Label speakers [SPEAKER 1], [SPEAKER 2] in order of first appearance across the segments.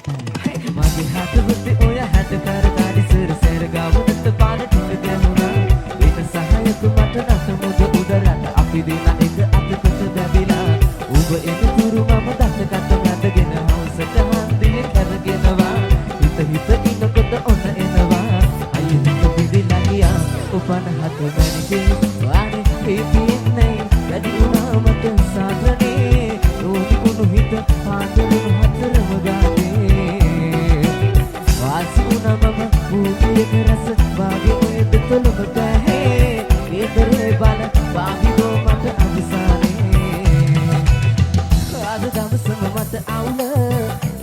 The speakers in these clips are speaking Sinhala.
[SPEAKER 1] මගේ හදවතේ ඔය හැට කරකාරි සරසර ගාවුනට පාන ටික ගැහුණා ඒක සහයක මට නැත මුද උදරට අපි දෙන එක අතකට බැඳිලා ඔබ එන තුරු මම දත්තකට මැදගෙන හවසට හන්දිය කරගෙනවා හිත ඉන්නකොට ඔන්න එනවා අයිය හිත පිළිලා ගියා ඔබන හත මැනිකේ වානේ පිටින්නේ වැඩි වුණා මට සාගරනේ රෝදි කුණු හිත පාදවල හතරම ගානේ වාසුණා මම භූමියක රස වාගේ ඔය දෙතලම ගහේ ඒතරේ බල වාගිදෝ මට අවිසානේ ආද දවසම මට අවුල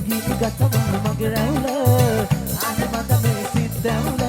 [SPEAKER 1] ගීත ගත්තම මගේ රැවුල ආද මට මේ සිත් ඇවුල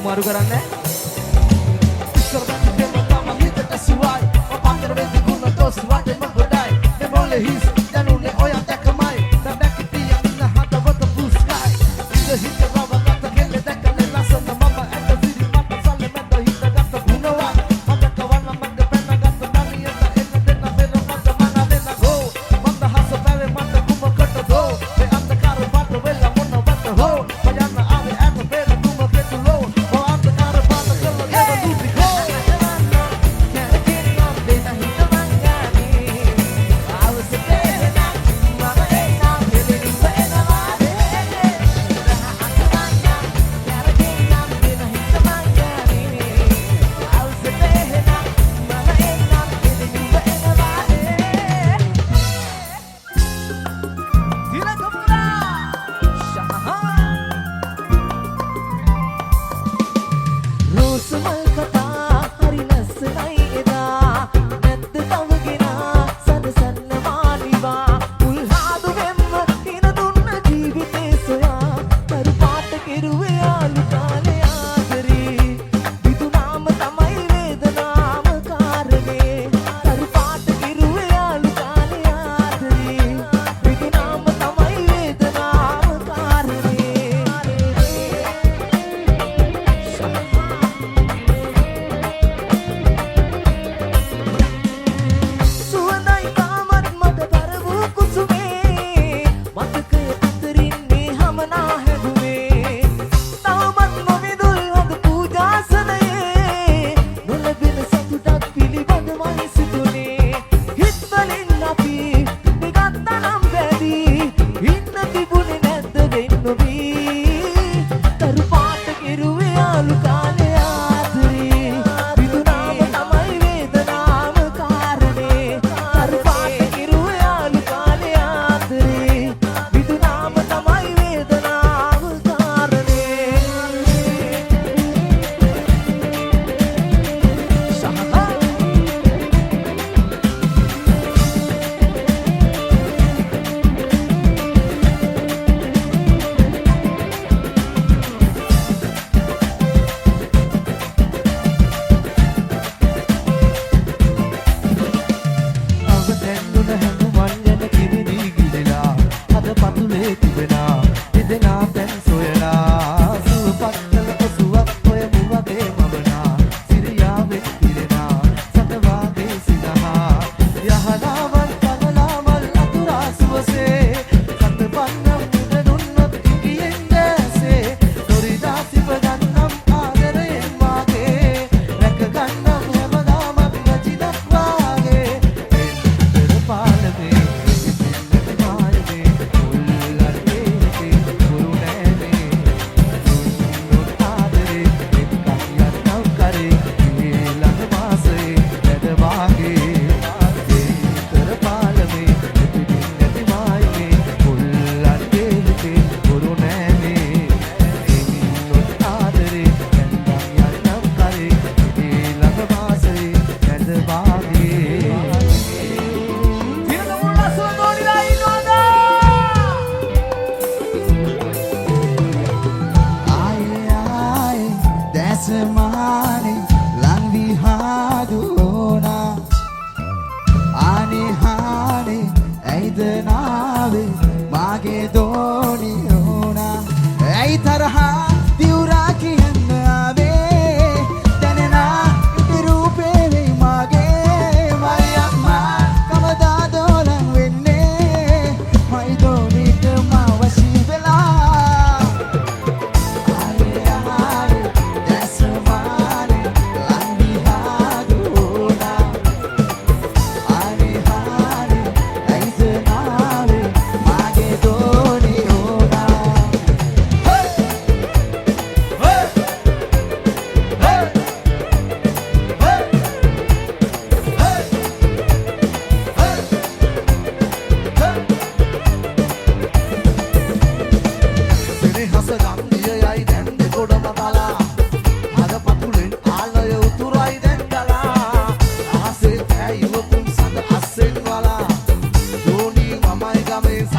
[SPEAKER 1] मारू करන්නේ ඉස්සර දැන් දෙම තම හිතට සුවයි ඔපන්තර වෙද්දි ගුණ තොස් වගේ මම ගොඩයි මේ මොලේ හිස් දැනුනේ ඔය දැකමයි දැක් පිටිය ඉන්න හදවත පුස්කයි ඉඳ හිත රවකට කෙල්ල දැකලා ලස්සන මම ඇට සිරි මට සල්ලේ මැද හිත ගත්ත ගුණවා මට කවන්න මට පෙන්න ගත්ත දනියට එන්න දෙන්න මෙල මට මන වෙන හෝ මන්ද හස පැවේ මට කුමකට දෝ මේ අන්ධකාර පාට වෙල මොන වට හෝ පයන්න ආවේ ඇත පෙර කුමකට ලෝ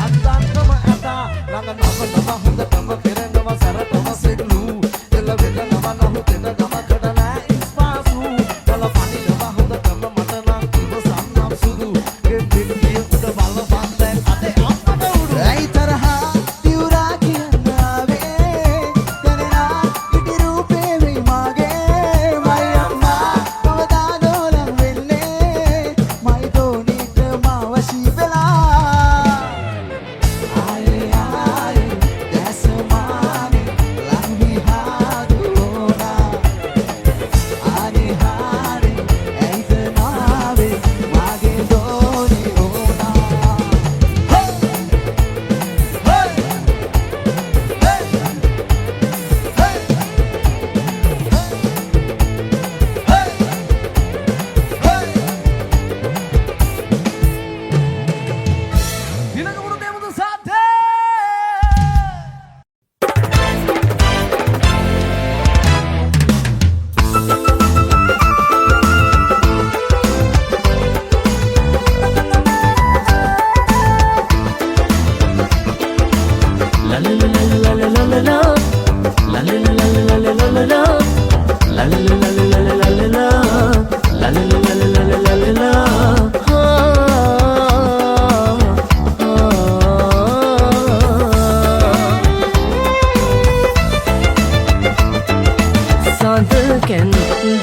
[SPEAKER 1] සන්දන්නම ඇතා ළඟ නම හොඳටම පෙරෙනව සැරටම සිග්ලු එළ වෙනව නහුතෙන ගමකට නෑ ඉස්පාසු වල පනිනව හොඳටම මට නම් කිව සම්නම් සුදු ගෙම්බින්දිය උඩ බලපන් දැන් අතේ අම්මට උඩු ඇයි තරහා තියුරා කියන්න ආවේ දැනෙනා ඉටි රූපේ වෙයි මාගේ මයි අම්මා කවදා දෝලම් වෙන්නේ මයි දෝනිට මාව ශීපලා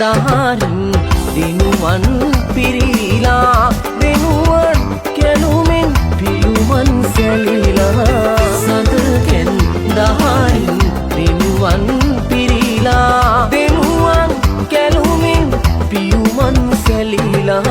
[SPEAKER 1] දහරින් දිනුවන් පිරීලා දෙනුවන් කැලුමෙන් පිළුමන් සැලිලා සඳකෙන් දහරින් දිනුවන් පිරීලා දෙනුවන් කැලුමෙන් පිළුමන් සැලිලා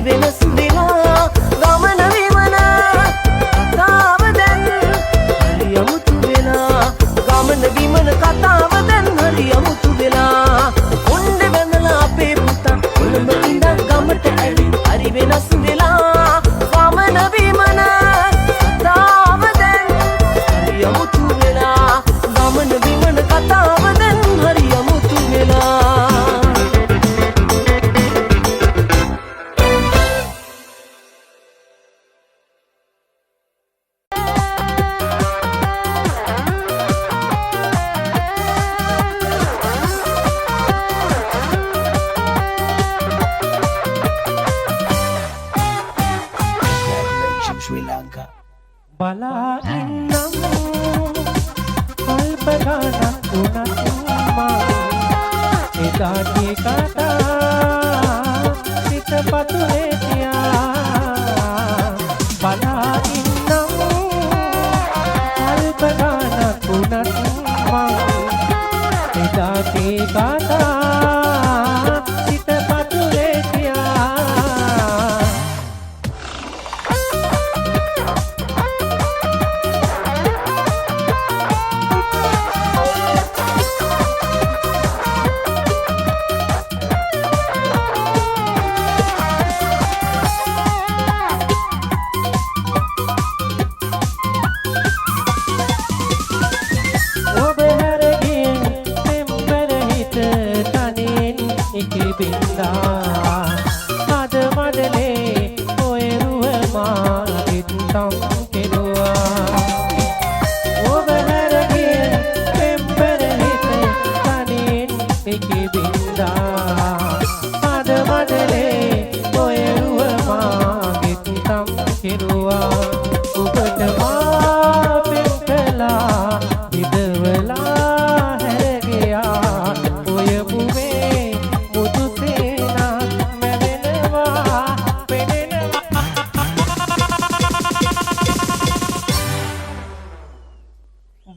[SPEAKER 2] වෙනස් වෙලා ගමන විමන කතාව දැන් හරි අමුතු වෙලා ගමන විමන කතාව දැන් හරි අමුතු වෙලා උණ්ඩ බැඳලා අපේ පුතා කොළඹ ඉඳන් ගමට ඇවිත් හරි වෙනස් වෙලා ගමන විමන කතාව දැන් හරි අමුතු වෙලා ගමන විමන කතාව දැන් හරි අමුතු වෙලා
[SPEAKER 3] බලා ඉන්නම් කල්ප ගානක් වුණත් මා එදාගේ කතා සිත පතුලේ තියා බලා ඉන්නම් කල්ප ගානක් වුණත් මා එදාගේ කතා සිත පතුලේ තියා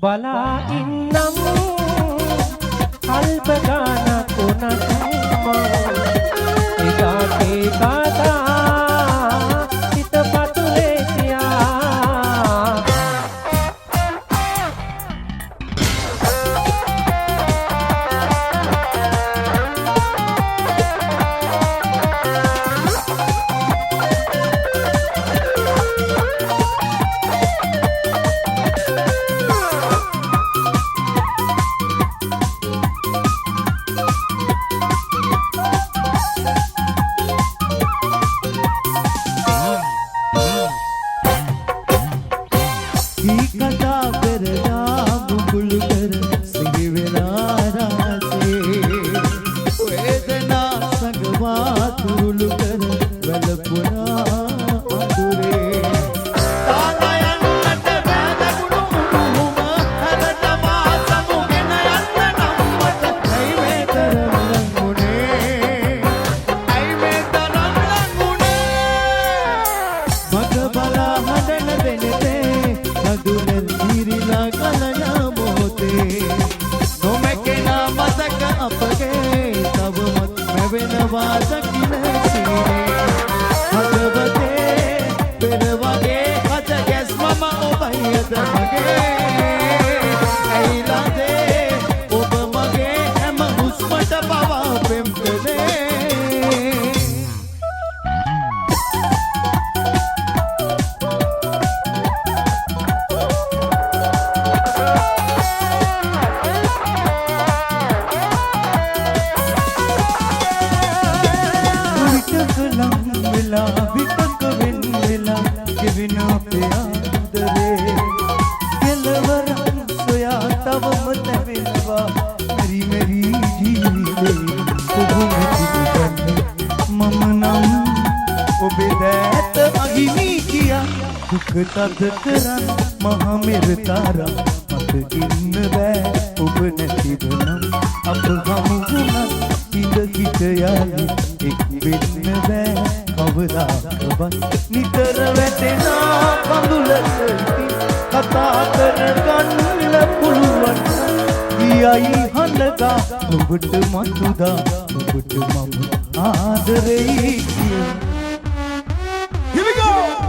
[SPEAKER 3] බලා ඉන්නම් කල්ප ගානක් වුණත් මා එදාගේ කතා සිත පතුලේ තියා
[SPEAKER 4] තද කරන් මහා මෙර තාරා මට ඉන්න බෑ ඔබ නැතිවනම් අප හමු වුණත් ඉඳ හිට යාලි එක් වෙන්න බෑ කවදාකවත් නිතර වැටෙනා කඳුලට කතා කරගන්න පුළුවන් ගියයි හඬගා ඔබට මතුදා ඔබට මම ආදරෙයි කිය
[SPEAKER 5] Here we go.